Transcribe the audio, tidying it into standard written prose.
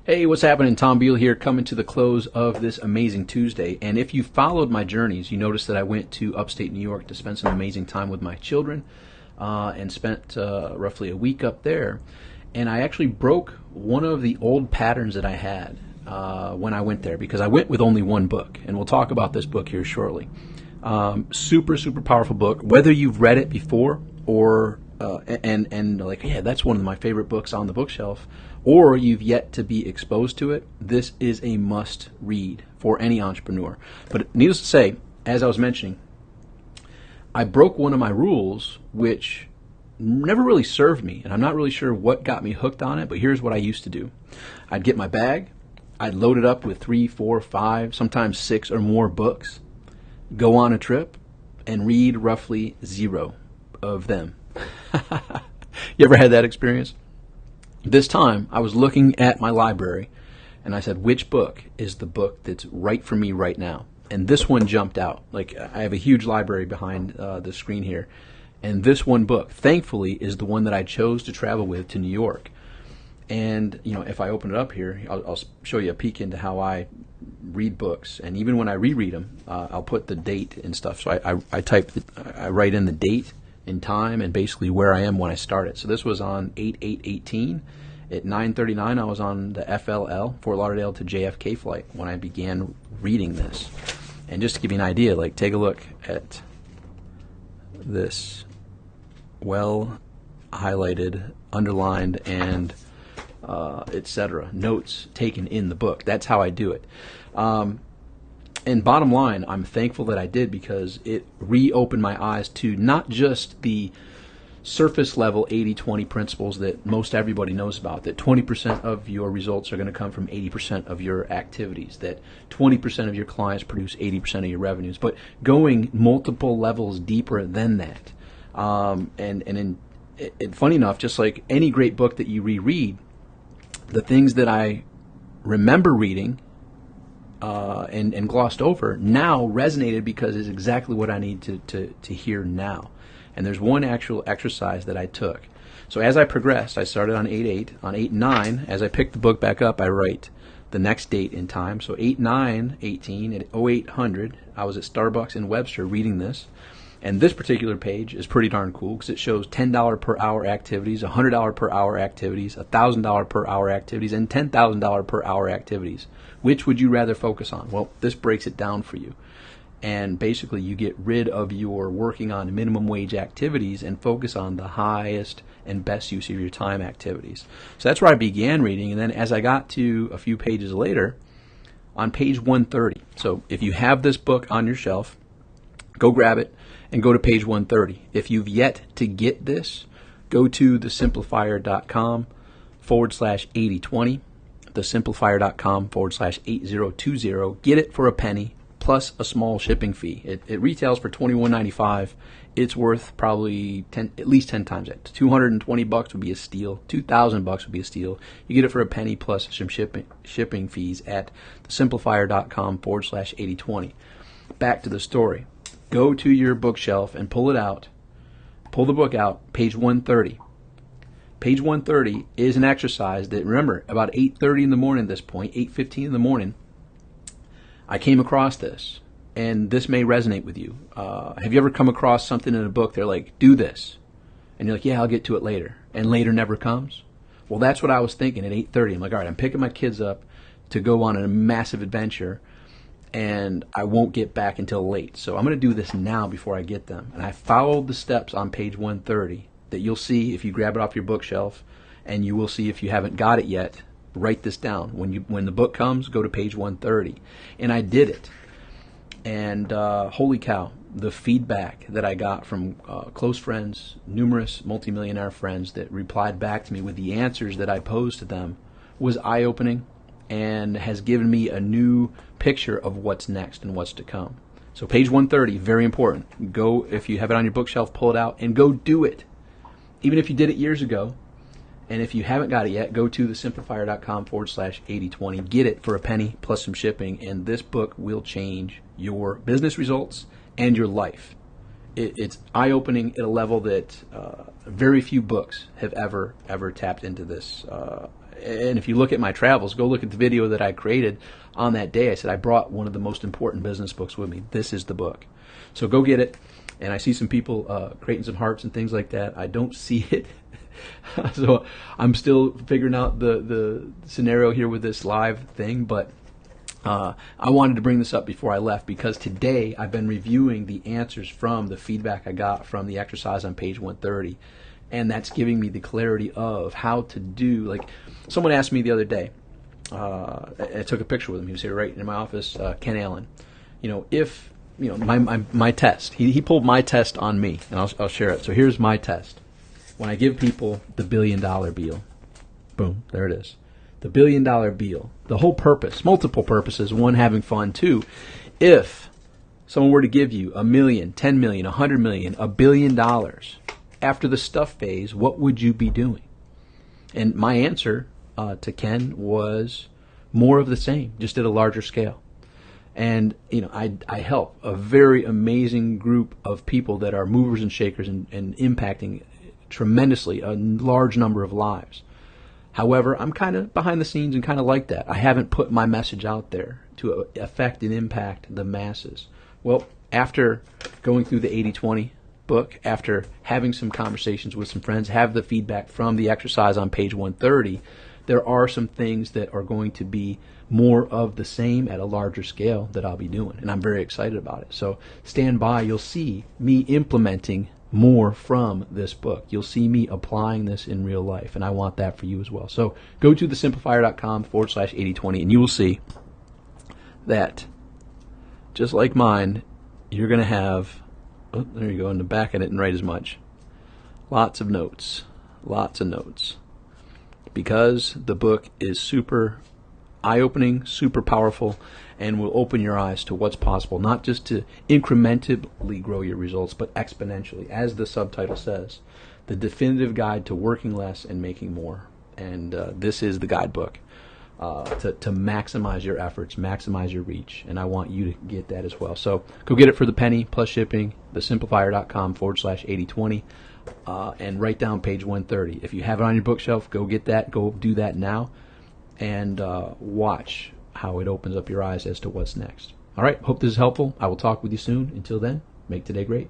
Hey, what's happening? Tom Beal here, coming to the close of this amazing Tuesday. And if you followed my journeys, you noticed that I went to upstate New York to spend some amazing time with my children and spent roughly a week up there. And I actually broke one of the old patterns that I had when I went there because I went with only one book. And we'll talk about this book here shortly. Super, super powerful book. Whether you've read it before or and like, yeah, that's one of my favorite books on the bookshelf, or you've yet to be exposed to it, this is a must read for any entrepreneur. But needless to say, as I was mentioning, I broke one of my rules, which never really served me, and I'm not really sure what got me hooked on it, but here's what I used to do. I'd get my bag, I'd load it up with 3, 4, 5, sometimes 6 or more books, go on a trip, and read roughly 0 of them. You ever had that experience? This time, I was looking at my library, and I said, which book is the book that's right for me right now? And this one jumped out. Like, I have a huge library behind the screen here, and this one book, thankfully, is the one that I chose to travel with to New York. And, you know, if I open it up here, I'll show you a peek into how I read books. And even when I reread them, I'll put the date and stuff. So I write in the date in time and basically where I am when I started. So this was on 8/8/18. At 9:39, I was on the FLL, Fort Lauderdale to JFK flight when I began reading this. And just to give you an idea, like, take a look at this well highlighted, underlined, and etc. notes taken in the book. That's how I do it. And bottom line, I'm thankful that I did because it reopened my eyes to not just the surface level 80-20 principles that most everybody knows about, that 20% of your results are going to come from 80% of your activities, that 20% of your clients produce 80% of your revenues, but going multiple levels deeper than that. And funny enough, just like any great book that you reread, the things that I remember reading and glossed over now resonated because it's exactly what I need to hear now. And there's one actual exercise that I took. So as I progressed, I started on 8/8. On 8/9, as I picked the book back up, I write the next date in time. So 8/9/18 at 0800, I was at Starbucks in Webster reading this. And this particular page is pretty darn cool because it shows $10 per hour activities, $100 per hour activities, $1,000 per hour activities, and $10,000 per hour activities. Which would you rather focus on? Well, this breaks it down for you. And basically, you get rid of your working on minimum wage activities and focus on the highest and best use of your time activities. So that's where I began reading. And then as I got to a few pages later, on page 130. So if you have this book on your shelf, go grab it and go to page 130. If you've yet to get this, go to thesimplifier.com/8020, thesimplifier.com/8020. Get it for a penny plus a small shipping fee. It retails for $21.95. It's worth probably at least 10 times that. $220 would be a steal. $2,000 would be a steal. You get it for a penny plus some shipping fees at thesimplifier.com/8020. Back to the story. Go to your bookshelf and pull it out. Pull the book out, page 130. Page 130 is an exercise that, remember, about 8:30 in the morning at this point, 8:15 in the morning, I came across this, and this may resonate with you. Have you ever come across something in a book, they're like, do this, and you're like, yeah, I'll get to it later, and later never comes? Well, that's what I was thinking at 8:30. I'm like, all right, I'm picking my kids up to go on a massive adventure, and I won't get back until late. So I'm going to do this now before I get them. And I followed the steps on page 130 that you'll see if you grab it off your bookshelf, and you will see if you haven't got it yet. Write this down. When the book comes, go to page 130. And I did it. And holy cow, the feedback that I got from close friends, numerous multimillionaire friends that replied back to me with the answers that I posed to them was eye-opening and has given me a new picture of what's next and what's to come. So page 130, very important. Go, if you have it on your bookshelf, pull it out and go do it. Even if you did it years ago, and if you haven't got it yet, go to thesimplifier.com/8020. Get it for a penny plus some shipping, and this book will change your business results and your life. It's eye-opening at a level that very few books have ever tapped into this And if you look at my travels, go look at the video that I created on that day. I said I brought one of the most important business books with me. This is the book. So go get it. And I see some people creating some hearts and things like that. I don't see it. So I'm still figuring out the scenario here with this live thing, but I wanted to bring this up before I left because today I've been reviewing the answers from the feedback I got from the exercise on page 130, and that's giving me the clarity of how to do. Like, someone asked me the other day, I took a picture with him. He was here right in my office, Ken Allen. If my test, he pulled my test on me, and I'll share it. So here's my test. When I give people the $1 billion bill, boom, there it is. The $1 billion bill. The whole purpose, multiple purposes, one, having fun, two, if someone were to give you $1 million, $10 million, $100 million, $1 billion, after the stuff phase, what would you be doing? And my answer to Ken was more of the same, just at a larger scale. And I help a very amazing group of people that are movers and shakers and impacting tremendously a large number of lives. However, I'm kind of behind the scenes and kind of like that. I haven't put my message out there to affect and impact the masses. Well, after going through the 80-20 book, after having some conversations with some friends, have the feedback from the exercise on page 130, there are some things that are going to be more of the same at a larger scale that I'll be doing, and I'm very excited about it. So stand by. You'll see me implementing more from this book. You'll see me applying this in real life, and I want that for you as well. So go to thesimplifier.com/8020, and you will see that just like mine, you're going to have, oh, there you go, in the back I didn't write as much. Lots of notes, because the book is super eye-opening, super powerful, and will open your eyes to what's possible, not just to incrementally grow your results, but exponentially. As the subtitle says, the definitive guide to working less and making more. And this is the guidebook to maximize your efforts, maximize your reach, and I want you to get that as well. So go get it for the penny, plus shipping, thesimplifier.com/8020, and write down page 130. If you have it on your bookshelf, go get that. Go do that now, and watch how it opens up your eyes as to what's next. All right, hope this is helpful. I will talk with you soon. Until then, make today great.